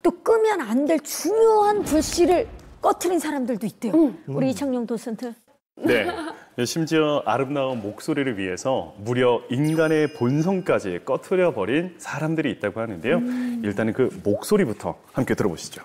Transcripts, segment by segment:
또 끄면 안 될 중요한 불씨를 꺼트린 사람들도 있대요. 우리 이창용 도슨트. 네. 심지어 아름다운 목소리를 위해서 무려 인간의 본성까지 꺼트려버린 사람들이 있다고 하는데요. 일단은 그 목소리부터 함께 들어보시죠.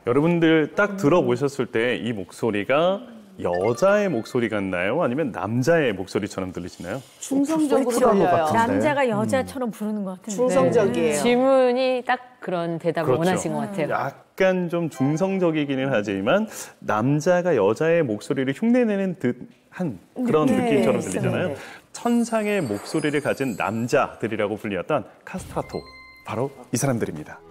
여러분들 딱 들어보셨을 때 이 목소리가 여자의 목소리 같나요? 아니면 남자의 목소리처럼 들리시나요? 중성적으로 들려요. 남자가 여자처럼 부르는 것 같은데. 중성적이에요. 질문이 딱 그런 대답을 그렇죠. 원하신 것 같아요. 약간 좀 중성적이기는 하지만 남자가 여자의 목소리를 흉내내는 듯한 그런 느낌처럼 들리잖아요. 천상의 목소리를 가진 남자들이라고 불리었던 카스트라토, 바로 이 사람들입니다.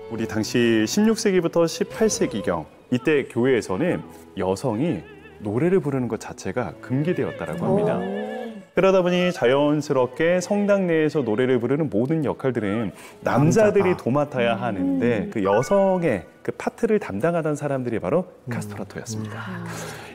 우리 당시 16세기부터 18세기경 이때 교회에서는 여성이 노래를 부르는 것 자체가 금기되었다라고 합니다. 그러다 보니 자연스럽게 성당 내에서 노래를 부르는 모든 역할들은 남자들이 도맡아야 하는데 그 여성의 그 파트를 담당하던 사람들이 바로 카스트라토였습니다.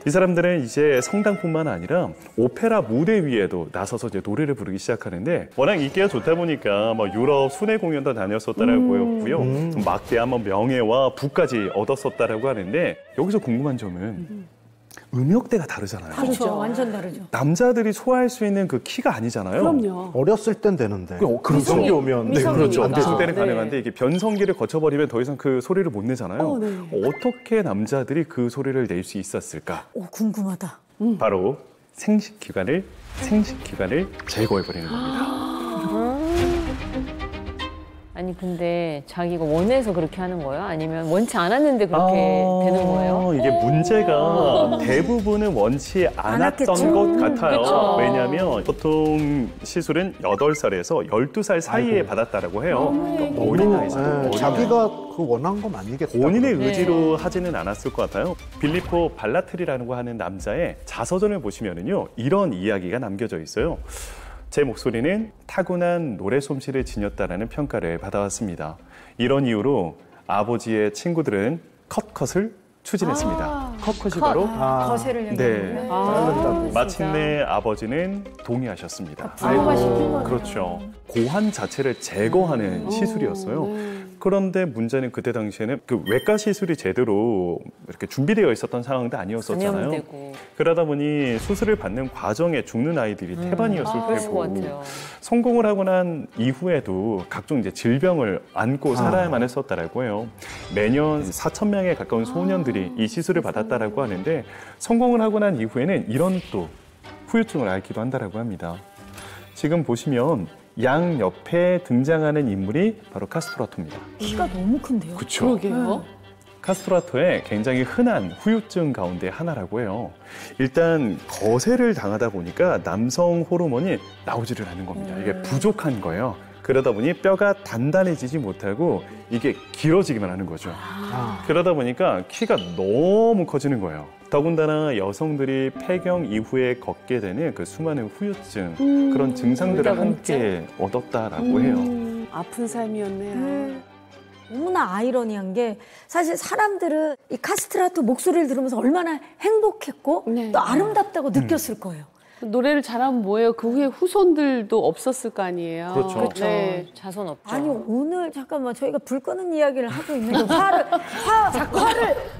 이 사람들은 이제 성당뿐만 아니라 오페라 무대 위에도 나서서 이제 노래를 부르기 시작하는데 워낙 인기가 좋다 보니까 뭐 유럽 순회 공연도 다녔었다라고 했고요. 막대한 명예와 부까지 얻었었다라고 하는데 여기서 궁금한 점은 음역대가 다르잖아요. 그렇죠. 완전 다르죠. 남자들이 소화할 수 있는 그 키가 아니잖아요. 그럼요. 어렸을 땐 되는데. 미성이 오면 그렇죠. 안 되죠. 그때는 가능한데 이게 변성기를 거쳐버리면 더 이상 그 소리를 못 내잖아요. 어떻게 남자들이 그 소리를 낼 수 있었을까? 오, 궁금하다. 바로 생식기관을 제거해버리는 겁니다. 아니 근데 자기가 원해서 그렇게 하는 거예요? 아니면 원치 않았는데 그렇게 되는 거예요? 이게 문제가 대부분은 원치 않았던 것 같아요. 그쵸. 왜냐하면 보통 시술은 8살에서 12살 사이에 받았다라고 해요. 그러니까 어린 나이잖아요. 자기가 그 원한 건 아니겠다. 본인의 의지로 하지는 않았을 것 같아요. 빌리포 발라트리라고 하는 남자의 자서전을 보시면은요, 이런 이야기가 남겨져 있어요. 제 목소리는 타고난 노래 솜씨를 지녔다라는 평가를 받아왔습니다. 이런 이유로 아버지의 친구들은 컷컷을 추진했습니다. 컷컷이 바로 거세를 얘기하는 거예요? 마침내 아버지는 동의하셨습니다. 부모가 시킨 거네요. 그렇죠. 고환 자체를 제거하는 시술이었어요. 그런데 문제는 그때 당시에는 그 외과 시술이 제대로 이렇게 준비되어 있었던 상황도 아니었었잖아요. 전염되고. 그러다 보니 수술을 받는 과정에 죽는 아이들이 태반이었을 그럴 것 테고 같아요. 성공을 하고 난 이후에도 각종 이제 질병을 안고 살아야만 했었다라고 해요. 매년 4,000명에 가까운 소년들이 이 시술을 받았다라고 하는데 성공을 하고 난 이후에는 이런 또 후유증을 앓기도 한다라고 합니다. 지금 보시면 양 옆에 등장하는 인물이 바로 카스트라토입니다. 키가 너무 큰데요? 그렇죠. 그러게요. 카스트라토의 굉장히 흔한 후유증 가운데 하나라고 해요. 일단 거세를 당하다 보니까 남성 호르몬이 나오지를 않는 겁니다. 이게 부족한 거예요. 그러다 보니 뼈가 단단해지지 못하고 이게 길어지기만 하는 거죠. 그러다 보니까 키가 너무 커지는 거예요. 더군다나 여성들이 폐경 이후에 걷게 되는 그 수많은 후유증, 그런 증상들을 함께 얻었다라고 해요. 아픈 삶이었네요. 너무나 아이러니한 게 사실 사람들은 이 카스트라토 목소리를 들으면서 얼마나 행복했고 또 아름답다고 느꼈을 거예요. 노래를 잘하면 뭐예요? 그 후에 후손들도 없었을 거 아니에요. 그렇죠. 네. 자손 없죠. 아니 오늘 잠깐만 저희가 불 끄는 이야기를 하고 있는데 화를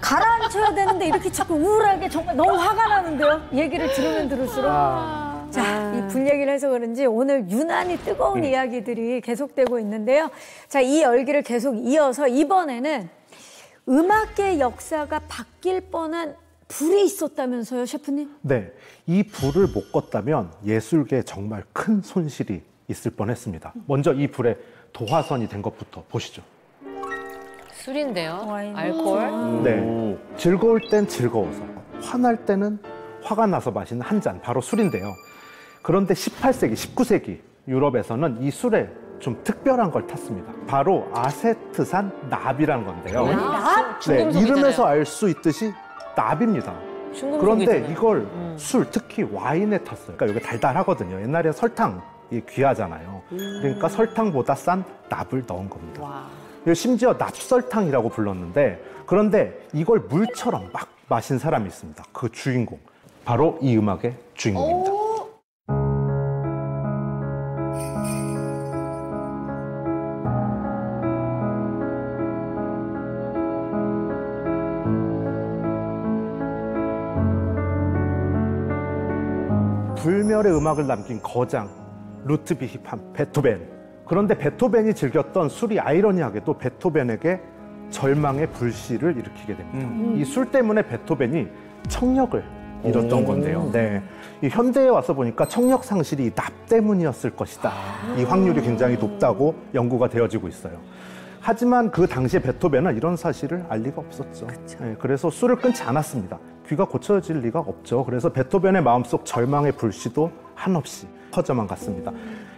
가라앉혀야 되는데 이렇게 자꾸 우울하게 정말 너무 화가 나는데요. 얘기를 들으면 들을수록. 자, 이 불 얘기를 해서 그런지 오늘 유난히 뜨거운 이야기들이 계속되고 있는데요. 자, 이 열기를 계속 이어서 이번에는 음악계 역사가 바뀔 뻔한 불이 있었다면서요, 셰프님? 네, 이 불을 못 껐다면 예술계에 정말 큰 손실이 있을 뻔했습니다. 먼저 이 불에 도화선이 된 것부터 보시죠. 술인데요? 와인. 알코올? 네, 즐거울 땐 즐거워서, 화날 때는 화가 나서 마시는 한 잔, 바로 술인데요. 그런데 18세기, 19세기 유럽에서는 이 술에 좀 특별한 걸 탔습니다. 바로 아세트산 납이라는 건데요. 납? 네, 이름에서 알 수 있듯이 납입니다. 그런데 중금속이잖아요. 이걸 술, 특히 와인에 탔어요. 그러니까 이게 달달하거든요. 옛날에 설탕이 귀하잖아요. 그러니까 설탕보다 싼 납을 넣은 겁니다. 와. 이거 심지어 납설탕이라고 불렀는데, 그런데 이걸 물처럼 막 마신 사람이 있습니다. 그 주인공. 바로 이 음악의 주인공입니다. 불멸의 음악을 남긴 거장 루트비히 판 베토벤. 그런데 베토벤이 즐겼던 술이 아이러니하게도 베토벤에게 절망의 불씨를 일으키게 됩니다. 이 술 때문에 베토벤이 청력을 잃었던 건데요. 네. 이 현대에 와서 보니까 청력 상실이 납 때문이었을 것이다. 이 확률이 굉장히 높다고 연구가 되어지고 있어요. 하지만 그 당시에 베토벤은 이런 사실을 알 리가 없었죠. 네, 그래서 술을 끊지 않았습니다. 귀가 고쳐질 리가 없죠. 그래서 베토벤의 마음속 절망의 불씨도 한없이 커져만 갔습니다.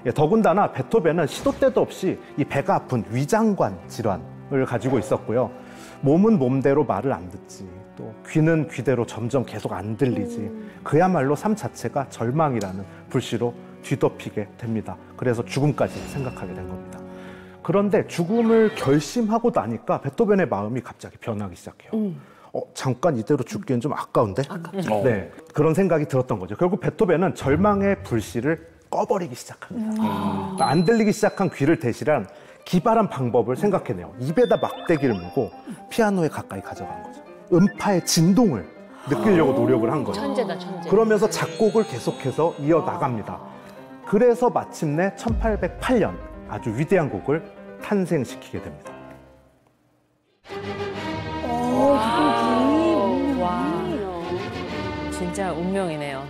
예, 더군다나 베토벤은 시도 때도 없이 이 배가 아픈 위장관 질환을 가지고 있었고요. 몸은 몸대로 말을 안 듣지, 또 귀는 귀대로 점점 계속 안 들리지. 그야말로 삶 자체가 절망이라는 불씨로 뒤덮이게 됩니다. 그래서 죽음까지 생각하게 된 겁니다. 그런데 죽음을 결심하고 나니까 베토벤의 마음이 갑자기 변하기 시작해요. 잠깐 이대로 죽기엔 좀 아까운데? 네, 그런 생각이 들었던 거죠. 결국 베토벤은 절망의 불씨를 꺼버리기 시작합니다. 안 들리기 시작한 귀를 대신한 기발한 방법을 생각해내요. 입에다 막대기를 물고 피아노에 가까이 가져간 거죠. 음파의 진동을 느끼려고 노력을 한 거죠. 천재다, 천재. 그러면서 작곡을 계속해서 이어나갑니다. 그래서 마침내 1808년 아주 위대한 곡을 탄생시키게 됩니다. 와. 진짜 운명이네요.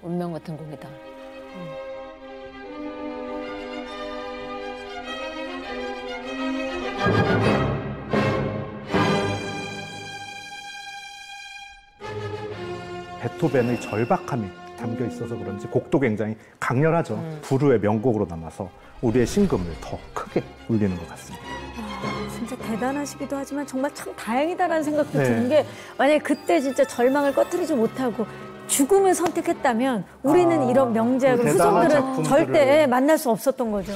운명 같은 곡이다. 베토벤의 절박함이 담겨 있어서 그런지 곡도 굉장히 강렬하죠. 불후의 명곡으로 남아서 우리의 심금을 더 크게 울리는 것 같습니다. 진짜 대단하시기도 하지만 정말 참 다행이다라는 생각도 네. 드는 게, 만약에 그때 진짜 절망을 꺼뜨리지 못하고 죽음을 선택했다면 우리는 이런 명작을 대단한 후손들은 작품들을 절대 만날 수 없었던 거죠.